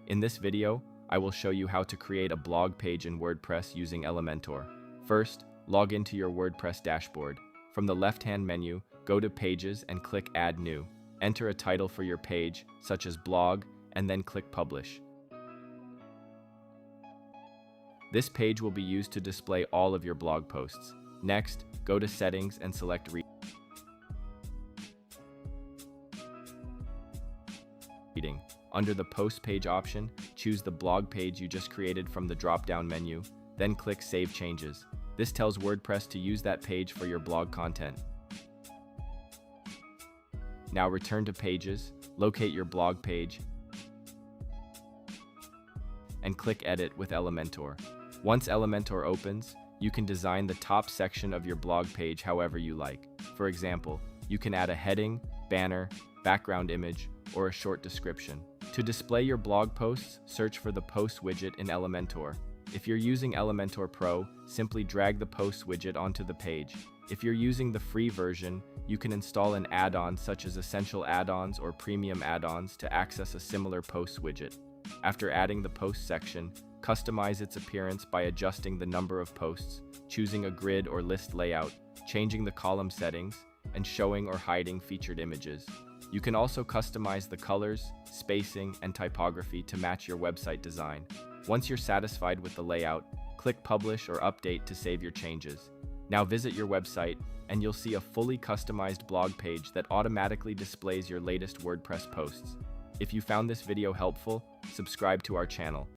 In this video, I will show you how to create a blog page in WordPress using Elementor. First, log into your WordPress dashboard. From the left-hand menu, go to Pages and click Add New. Enter a title for your page, such as Blog, and then click Publish. This page will be used to display all of your blog posts. Next, go to Settings and select Reading. Under the Post Page option, choose the blog page you just created from the drop-down menu, then click Save Changes. This tells WordPress to use that page for your blog content. Now return to Pages, locate your blog page, and click Edit with Elementor. Once Elementor opens, you can design the top section of your blog page however you like. For example, you can add a heading, banner, background image, or a short description. To display your blog posts, search for the Post widget in Elementor. If you're using Elementor Pro, simply drag the Post widget onto the page. If you're using the free version, you can install an add-on such as Essential Add-ons or Premium Add-ons to access a similar Post widget. After adding the Post section, customize its appearance by adjusting the number of posts, choosing a grid or list layout, changing the column settings, and showing or hiding featured images. You can also customize the colors, spacing, and typography to match your website design. Once you're satisfied with the layout, click Publish or Update to save your changes. Now visit your website, and you'll see a fully customized blog page that automatically displays your latest WordPress posts. If you found this video helpful, subscribe to our channel.